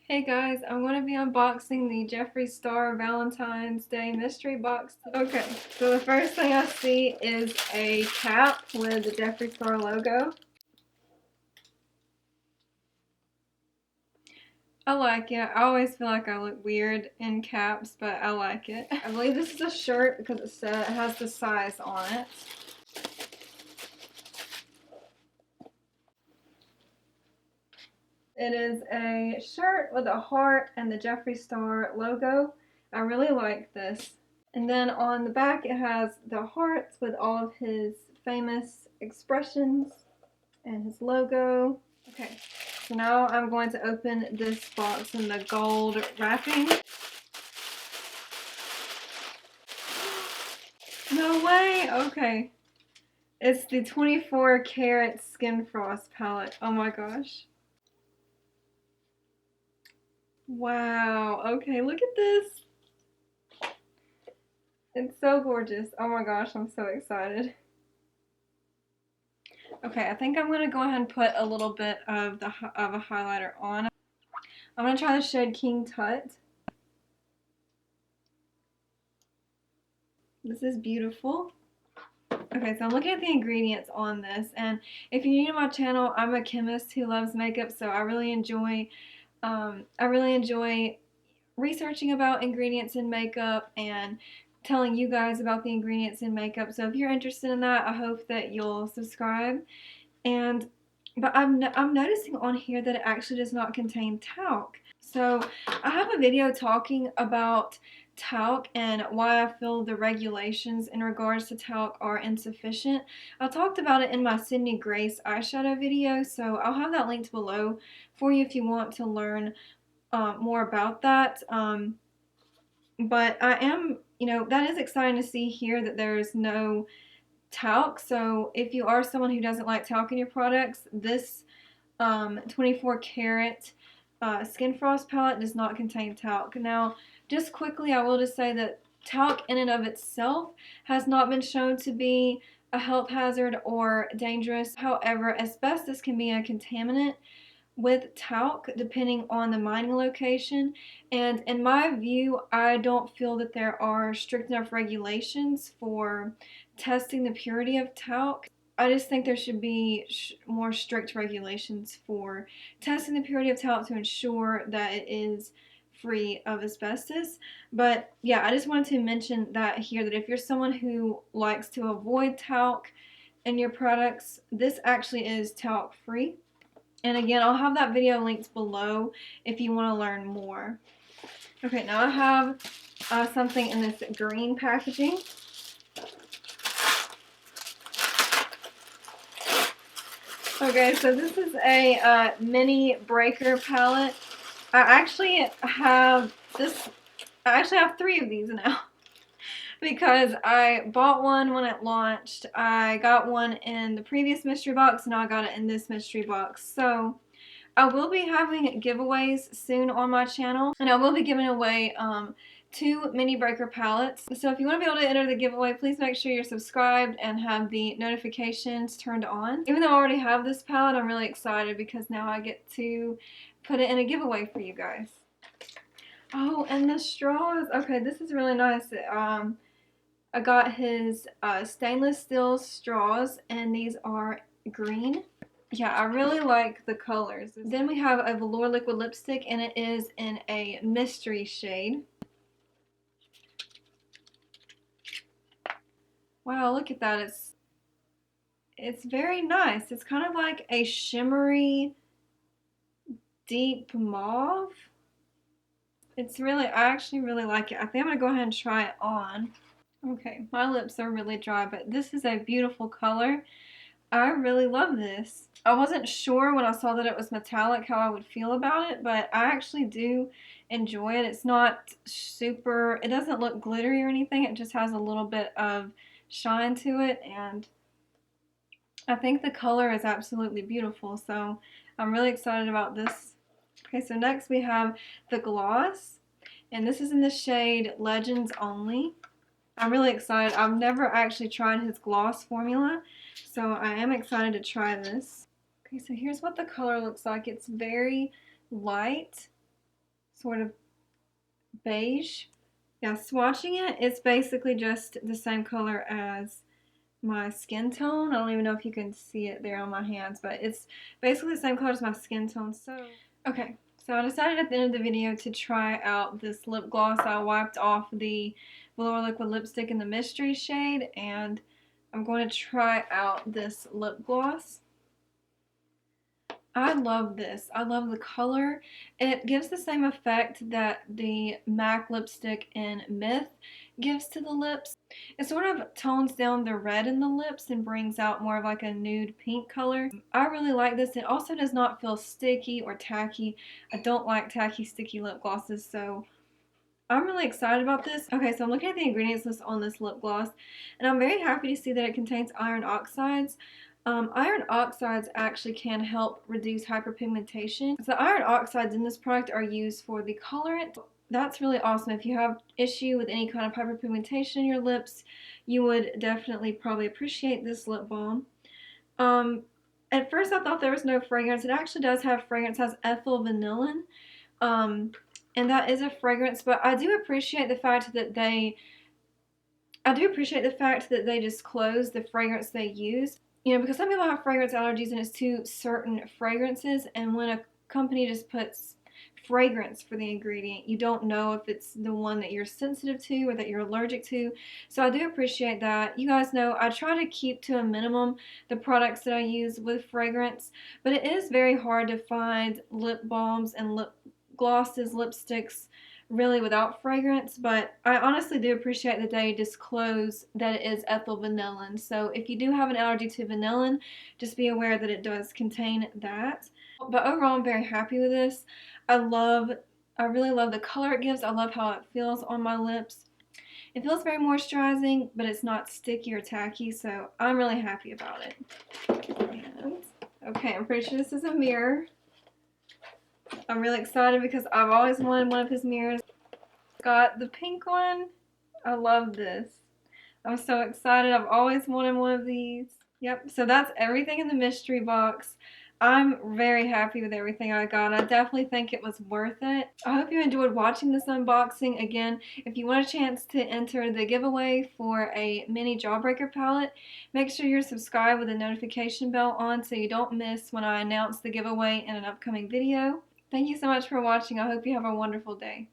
Hey guys, I'm going to be unboxing the Jeffree Star Valentine's Day mystery box. Okay, so the first thing I see is a cap with the Jeffree Star logo. I like it. I always feel like I look weird in caps, but I like it. I believe this is a shirt because it has the size on it. It is a shirt with a heart and the Jeffree Star logo. I really like this. And then on the back it has the hearts with all of his famous expressions and his logo. Okay, so now I'm going to open this box in the gold wrapping. No way! Okay. It's the 24 karat Skin Frost palette. Oh my gosh. Wow. Okay, look at this. It's so gorgeous. Oh my gosh, I'm so excited. Okay, I think I'm going to go ahead and put a little bit of a highlighter on. I'm going to try the shade King Tut. This is beautiful. Okay, so I'm looking at the ingredients on this, and if you're new to my channel, I'm a chemist who loves makeup, so I really enjoy researching about ingredients in makeup and telling you guys about the ingredients in makeup. So if you're interested in that, I hope that you'll subscribe. And but I'm noticing on here that it actually does not contain talc. So I have a video talking about talc and why I feel the regulations in regards to talc are insufficient. I talked about it in my Sydney Grace eyeshadow video, so I'll have that linked below for you if you want to learn more about that. But I am, that is exciting to see here that there's no talc. So if you are someone who doesn't like talc in your products, this 24 karat Skin Frost palette does not contain talc. Now, just quickly, I will just say that talc in and of itself has not been shown to be a health hazard or dangerous. However, asbestos can be a contaminant with talc depending on the mining location, and in my view I don't feel that there are strict enough regulations for testing the purity of talc. I just think there should be more strict regulations for testing the purity of talc to ensure that it is free of asbestos. But yeah, I just wanted to mention that here, that if you're someone who likes to avoid talc in your products, this actually is talc free. And again, I'll have that video linked below if you want to learn more. Okay, now I have something in this green packaging. Okay, so this is a mini breaker palette. I actually have three of these now because I bought one when it launched. I got one in the previous mystery box, and now I got it in this mystery box. So I will be having giveaways soon on my channel, and I will be giving away 2 mini breaker palettes. So if you want to be able to enter the giveaway, please make sure you're subscribed and have the notifications turned on. Even though I already have this palette, I'm really excited because now I get to put it in a giveaway for you guys. Oh, and the straws. Okay, this is really nice. I got his stainless steel straws, and these are green. Yeah, I really like the colors. Then we have a velour liquid lipstick, and it is in a mystery shade. Wow, look at that. It's very nice. It's kind of like a shimmery, deep mauve. I actually really like it. I think I'm going to go ahead and try it on. Okay, my lips are really dry, but this is a beautiful color. I really love this. I wasn't sure when I saw that it was metallic how I would feel about it, but I actually do enjoy it. It's not super, it doesn't look glittery or anything. It just has a little bit of shine to it, and I think the color is absolutely beautiful. So I'm really excited about this. Okay, so next we have the gloss, and this is in the shade Legends Only. I'm really excited. I've never actually tried his gloss formula, so I am excited to try this. Okay, so here's what the color looks like. It's very light, sort of beige. Yeah, swatching it, it's basically just the same color as my skin tone. I don't even know if you can see it there on my hands, but it's basically the same color as my skin tone. So, okay, so I decided at the end of the video to try out this lip gloss. I wiped off the Velour Liquid Lipstick in the Mystery shade, and I'm going to try out this lip gloss. I love this. I love the color. It gives the same effect that the MAC lipstick in Myth gives to the lips. It sort of tones down the red in the lips and brings out more of like a nude pink color. I really like this. It also does not feel sticky or tacky. I don't like tacky, sticky lip glosses, so I'm really excited about this. Okay, so I'm looking at the ingredients list on this lip gloss, and I'm very happy to see that it contains iron oxides. Iron oxides actually can help reduce hyperpigmentation. So the iron oxides in this product are used for the colorant. That's really awesome. If you have issue with any kind of hyperpigmentation in your lips, you would definitely probably appreciate this lip balm. At first I thought there was no fragrance. It actually does have fragrance. It has ethyl vanillin. And that is a fragrance, but I do appreciate the fact that they disclose the fragrance they use. You know, because some people have fragrance allergies and it's to certain fragrances, and when a company just puts fragrance for the ingredient, you don't know if it's the one that you're sensitive to or that you're allergic to. So I do appreciate that. You guys know I try to keep to a minimum the products that I use with fragrance, but it is very hard to find lip balms and lip glosses, lipsticks really without fragrance, but I honestly do appreciate that they disclose that it is ethyl vanillin. So if you do have an allergy to vanillin, just be aware that it does contain that. But overall, I'm very happy with this. I really love the color it gives. I love how it feels on my lips. It feels very moisturizing, but it's not sticky or tacky, so I'm really happy about it. And, okay, I'm pretty sure this is a mirror. I'm really excited because I've always wanted one of his mirrors. Got the pink one. I love this. I'm so excited. I've always wanted one of these. Yep, so that's everything in the mystery box. I'm very happy with everything I got. I definitely think it was worth it. I hope you enjoyed watching this unboxing. Again, if you want a chance to enter the giveaway for a mini Jawbreaker palette, make sure you're subscribed with the notification bell on so you don't miss when I announce the giveaway in an upcoming video. Thank you so much for watching. I hope you have a wonderful day.